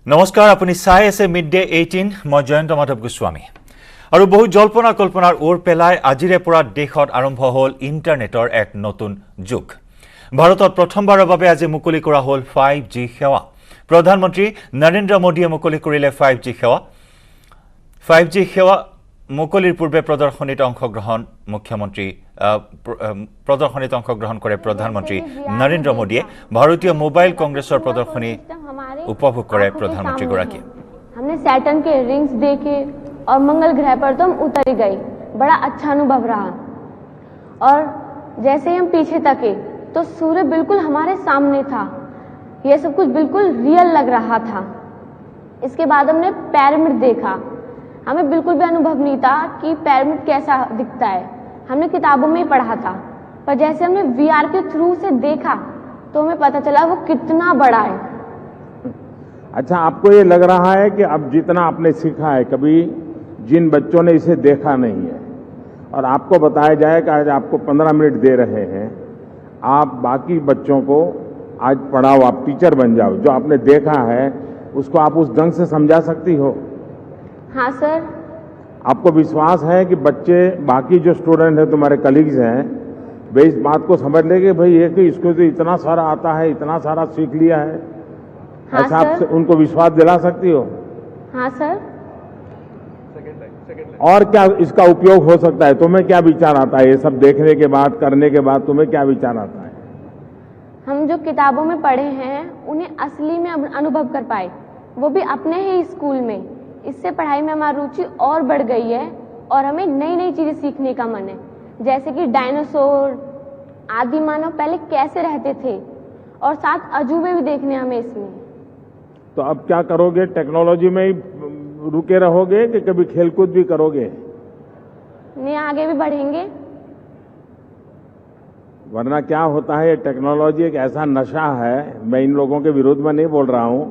নমস্কাৰ আপুনি চাই আছে মিড ডে 18 মই জয়ন্ত মাধৱ গোস্বামী আৰু বহু জল্পনা কল্পনাৰ ওৰ পেলাই আজিৰে পৰা দেশত আৰম্ভ হ'ল ইন্টাৰনেটৰ এক নতুন যুগ ভাৰতত প্ৰথমবাৰৰ বাবে আজি মুকলি কৰা হ'ল 5G সেৱা প্ৰধানমন্ত্ৰী নৰেন্দ্ৰ মোদীয়ে মুকলি কৰিলে 5G সেৱা মুকলিৰ পূৰ্বে প্ৰদৰ্শনীত অংশগ্ৰহণ কৰে প্ৰধানমন্ত্ৰী নৰেন্দ্ৰ মোদীয়ে ভাৰতীয় মোবাইল কংগ্ৰেছৰ প্ৰদৰ্শনী उपभोग करे प्रधानमंत्री गराकी। हमने सैटर्न के रिंग्स देखे और मंगल ग्रह पर तो हम उतर गए। बड़ा अच्छा अनुभव रहा और जैसे ही हम पीछे तके तो सूर्य बिल्कुल हमारे सामने था। यह सब कुछ बिल्कुल रियल लग रहा था। इसके बाद हमने पिरामिड देखा। हमें बिल्कुल भी अनुभव नहीं था कि पिरामिड कैसा दिखता है। हमने किताबों में ही पढ़ा था, पर जैसे हमने VR के थ्रू से देखा तो हमें पता चला वो कितना बड़ा है। अच्छा, आपको ये लग रहा है कि अब जितना आपने सीखा है, कभी जिन बच्चों ने इसे देखा नहीं है और आपको बताया जाए कि आज आपको 15 मिनट दे रहे हैं, आप बाकी बच्चों को आज पढ़ाओ, आप टीचर बन जाओ, जो आपने देखा है उसको आप उस ढंग से समझा सकती हो? हाँ सर। आपको विश्वास है कि बच्चे, बाकी जो स्टूडेंट हैं, तुम्हारे कलीग्स हैं, वे इस बात को समझ लेंगे भाई ये कि इसको तो इतना सारा आता है, इतना सारा सीख लिया है? हाँ ऐसा आप उनको विश्वास दिला सकती हो? हाँ सर। और क्या इसका उपयोग हो सकता है? तुम्हें क्या विचार आता है ये सब देखने के बाद, करने के बाद तुम्हें क्या विचार आता है? हम जो किताबों में पढ़े हैं उन्हें असली में अनुभव कर पाए, वो भी अपने ही स्कूल में। इससे पढ़ाई में हमारी रुचि और बढ़ गई है और हमें नई नई चीजें सीखने का मन है, जैसे कि डायनासोर, आदि मानव पहले कैसे रहते थे और 7 अजूबे भी देखने हमें इसमें। तो अब क्या करोगे? टेक्नोलॉजी में ही रुके रहोगे कि कभी खेलकूद भी करोगे? नहीं, आगे भी बढ़ेंगे। वरना क्या होता है, टेक्नोलॉजी एक ऐसा नशा है, मैं इन लोगों के विरोध में नहीं बोल रहा हूं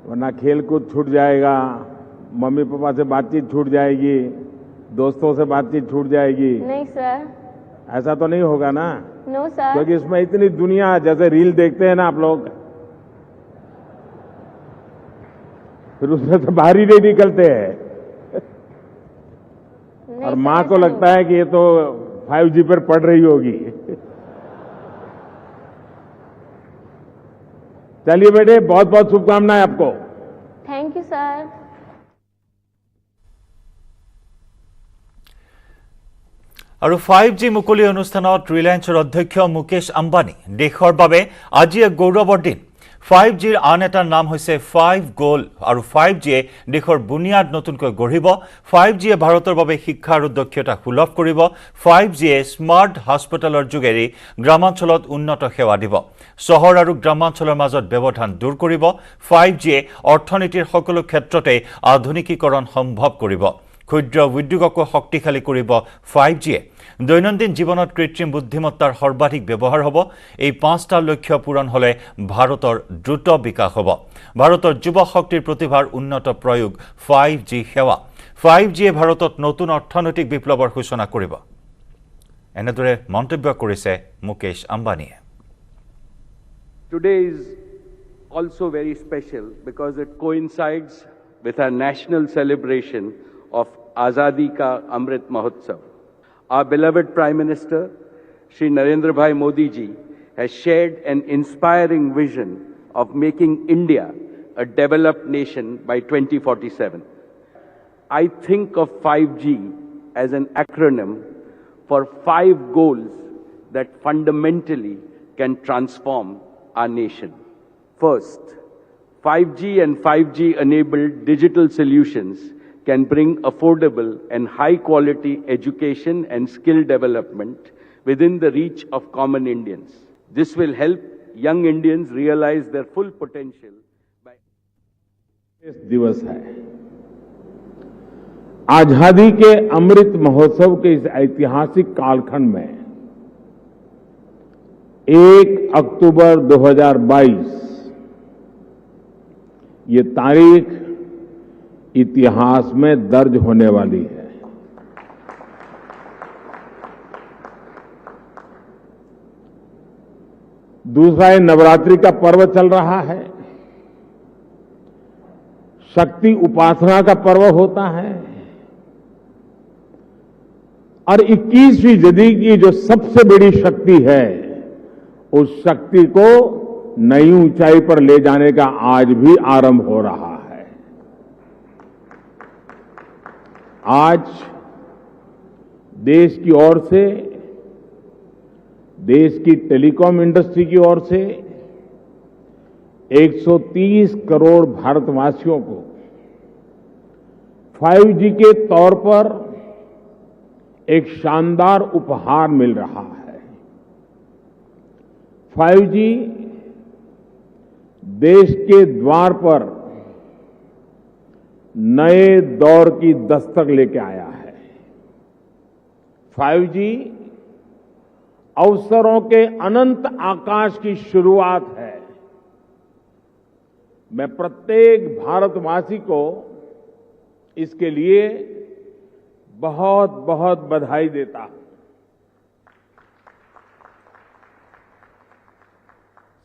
वरना खेलकूद छूट जाएगा, मम्मी पापा से बातचीत छूट जाएगी, दोस्तों से बातचीत छूट जाएगी। नहीं सर, ऐसा तो नहीं होगा ना? No sir. क्योंकि इसमें इतनी दुनिया, जैसे रील देखते हैं ना आप लोग, फिर उसमें से बाहर ही नहीं निकलते हैं और माँ को लगता है कि ये तो 5G पर पढ़ रही होगी चलिए बेटे, बहुत बहुत शुभकामनाएं आपको। Thank you sir. আৰু 5G মুকলি অনুষ্ঠানত ৰিলায়েন্সৰ অধ্যক্ষ মুকেশ আম্বানী দেশৰ বাবে আজি এক গৌৰৱৰ দিন 5Gৰ আন এটা নাম হৈছে 5 গোল আৰু 5Gয়ে দেশৰ বুনিয়াদ নতুনকৈ গঢ়িব 5Gয়ে ভাৰতৰ বাবে শিক্ষা আৰু দক্ষতা সুলভ কৰিব 5Gয়ে স্মাৰ্ট হস্পিটেলৰ যোগেৰে গ্ৰামাঞ্চলত উন্নত সেৱা দিব চহৰ আৰু গ্ৰামাঞ্চলৰ মাজত ব্যৱধান দূৰ কৰিব 5Gয়ে অৰ্থনীতিৰ সকলো ক্ষেত্ৰতে আধুনিকীকৰণ সম্ভৱ কৰিব ক্ষুদ্ৰ উদ্যোগকো শক্তিশালী কৰিব 5Gয়ে দৈনন্দিন জীৱনত কৃত্ৰিম বুদ্ধিমত্তাৰ সৰ্বাধিক ব্যৱহাৰ হ'ব এই 5টা লক্ষ্য পূৰণ হলে ভাৰতৰ দ্ৰুত বিকাশ হ'ব ভাৰতৰ যুৱ শক্তিৰ প্ৰতিভাৰ উন্নত প্ৰয়োগ 5G সেৱা 5Gয়ে ভাৰতত নতুন অৰ্থনৈতিক বিপ্লৱৰ সূচনা কৰিব এনেদৰে মন্তব্য কৰিছে মুকেশ আম্বানীয়ে Today is also very special because it coincides with our national celebration of Azadi Ka Amrit Mahotsav. Our beloved Prime Minister, Shri Narendra Bhai Modi ji, has shared an inspiring vision of making India a developed nation by 2047. I think of 5G as an acronym for 5 goals that fundamentally can transform our nation. First, 5G and 5G-enabled digital solutions can bring affordable and high-quality education and skill development within the reach of common Indians. This will help young Indians realize their full potential. इस दिवस है आजादी के अमृत महोत्सव के इस ऐतिहासिक कालखंड में 1 अक्टूबर 2022 ये तारीख इतिहास में दर्ज होने वाली है दूसरा ये नवरात्रि का पर्व चल रहा है, शक्ति उपासना का पर्व होता है और 21वीं सदी की जो सबसे बड़ी शक्ति है, उस शक्ति को नई ऊंचाई पर ले जाने का आज भी आरंभ हो रहा है। आज देश की ओर से, देश की टेलीकॉम इंडस्ट्री की ओर से 130 करोड़ भारतवासियों को 5G के तौर पर एक शानदार उपहार मिल रहा है। 5G देश के द्वार पर नए दौर की दस्तक लेके आया है। 5G अवसरों के अनंत आकाश की शुरुआत है। मैं प्रत्येक भारतवासी को इसके लिए बहुत बहुत बधाई देता हूं।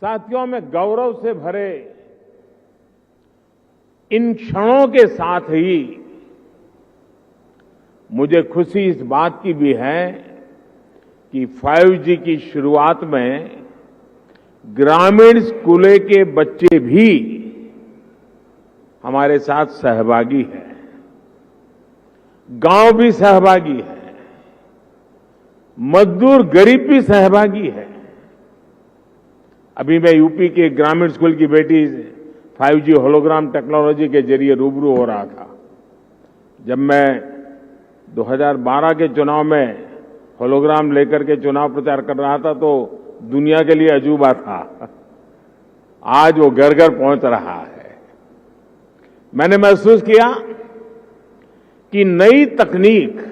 साथियों, मैं गौरव से भरे इन क्षणों के साथ ही मुझे खुशी इस बात की भी है कि 5G की शुरुआत में ग्रामीण स्कूलों के बच्चे भी हमारे साथ सहभागी हैं, गांव भी सहभागी है, मजदूर गरीब भी सहभागी है। अभी मैं यूपी के ग्रामीण स्कूल की बेटी 5G होलोग्राम टेक्नोलॉजी के जरिए रूबरू हो रहा था। जब मैं 2012 के चुनाव में होलोग्राम लेकर के चुनाव प्रचार कर रहा था तो दुनिया के लिए अजूबा था। आज वो घर घर पहुंच रहा है। मैंने महसूस किया कि नई तकनीक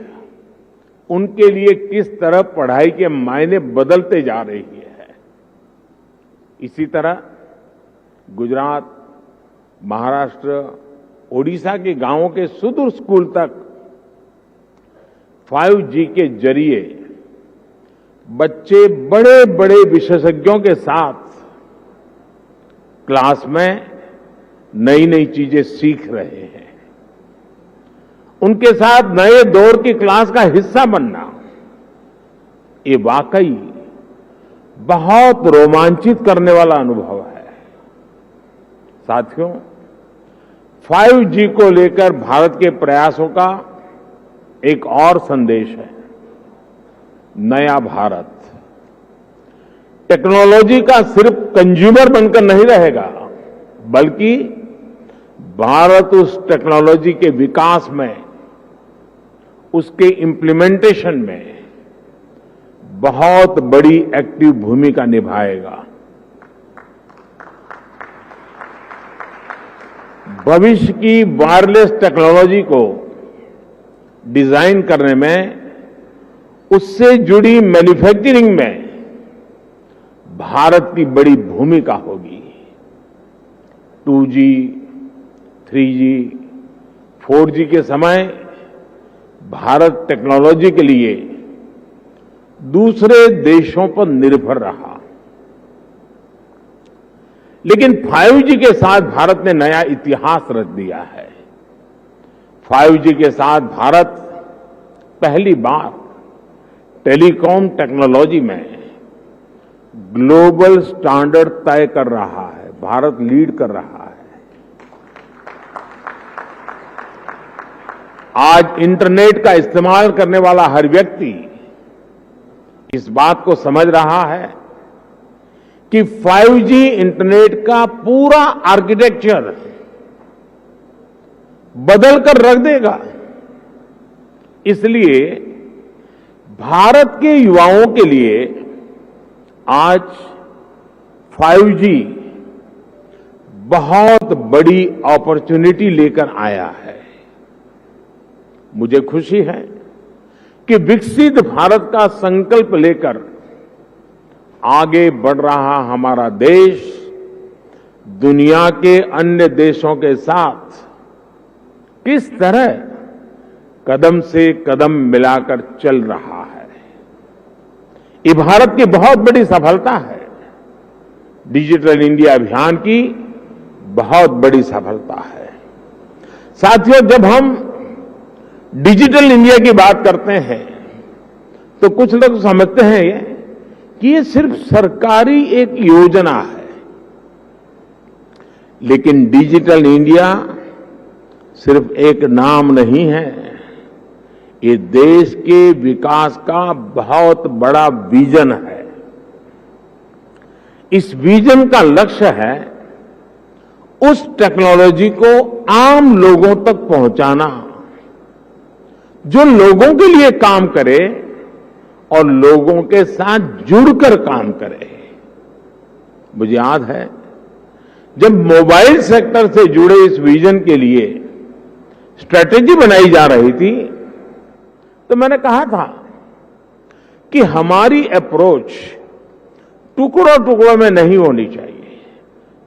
उनके लिए किस तरह पढ़ाई के मायने बदलते जा रही है। इसी तरह गुजरात, महाराष्ट्र, ओडिशा के गांवों के सुदूर स्कूल तक 5G के जरिए बच्चे बड़े बड़े विशेषज्ञों के साथ क्लास में नई नई चीजें सीख रहे हैं। उनके साथ नए दौर की क्लास का हिस्सा बनना, ये वाकई बहुत रोमांचित करने वाला अनुभव है। साथियों, 5G को लेकर भारत के प्रयासों का एक और संदेश है, नया भारत। टेक्नोलॉजी का सिर्फ कंज्यूमर बनकर नहीं रहेगा, बल्कि भारत उस टेक्नोलॉजी के विकास में, उसके इम्प्लीमेंटेशन में बहुत बड़ी एक्टिव भूमिका निभाएगा। भविष्य की वायरलेस टेक्नोलॉजी को डिजाइन करने में, उससे जुड़ी मैन्युफैक्चरिंग में भारत की बड़ी भूमिका होगी। 2G, 3G, 4G के समय भारत टेक्नोलॉजी के लिए दूसरे देशों पर निर्भर रहा, लेकिन 5G के साथ भारत ने नया इतिहास रच दिया है। 5G के साथ भारत पहली बार टेलीकॉम टेक्नोलॉजी में ग्लोबल स्टैंडर्ड तय कर रहा है। भारत लीड कर रहा है। आज इंटरनेट का इस्तेमाल करने वाला हर व्यक्ति इस बात को समझ रहा है कि 5G इंटरनेट का पूरा आर्किटेक्चर बदल कर रख देगा। इसलिए भारत के युवाओं के लिए आज 5G बहुत बड़ी अपॉर्चुनिटी लेकर आया है। मुझे खुशी है कि विकसित भारत का संकल्प लेकर आगे बढ़ रहा हमारा देश दुनिया के अन्य देशों के साथ किस तरह कदम से कदम मिलाकर चल रहा है। ये भारत की बहुत बड़ी सफलता है। डिजिटल इंडिया अभियान की बहुत बड़ी सफलता है। साथियों, जब हम डिजिटल इंडिया की बात करते हैं तो कुछ लोग समझते हैं कि ये सिर्फ सरकारी एक योजना है, लेकिन डिजिटल इंडिया सिर्फ एक नाम नहीं है, ये देश के विकास का बहुत बड़ा विजन है। इस विजन का लक्ष्य है उस टेक्नोलॉजी को आम लोगों तक पहुंचाना जो लोगों के लिए काम करे और लोगों के साथ जुड़कर काम करे। मुझे याद है जब मोबाइल सेक्टर से जुड़े इस विजन के लिए स्ट्रेटेजी बनाई जा रही थी तो मैंने कहा था कि हमारी अप्रोच टुकड़ों टुकड़ों में नहीं होनी चाहिए,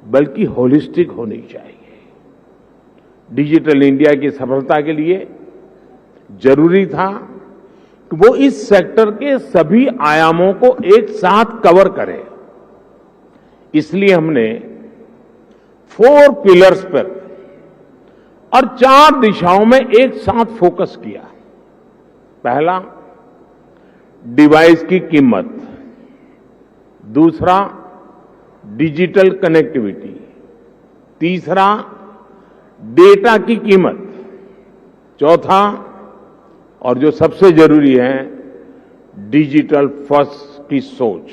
बल्कि होलिस्टिक होनी चाहिए। डिजिटल इंडिया की सफलता के लिए जरूरी था कि वो इस सेक्टर के सभी आयामों को एक साथ कवर करे। इसलिए हमने 4 पिलर्स पर और 4 दिशाओं में एक साथ फोकस किया। पहला, डिवाइस की कीमत। दूसरा, डिजिटल कनेक्टिविटी। तीसरा, डेटा की कीमत। चौथा, और जो सबसे जरूरी है, डिजिटल फर्स्ट की सोच।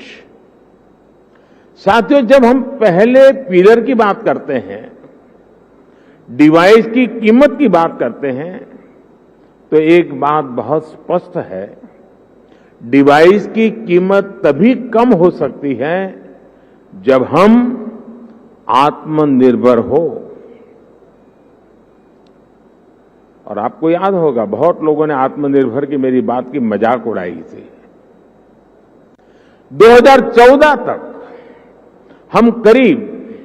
साथियों, जब हम पहले पिलर की बात करते हैं, डिवाइस की कीमत की बात करते हैं, तो एक बात बहुत स्पष्ट है, डिवाइस की कीमत तभी कम हो सकती है जब हम आत्मनिर्भर हो। और आपको याद होगा, बहुत लोगों ने आत्मनिर्भर की मेरी बात की मजाक उड़ाई थी। 2014 तक हम करीब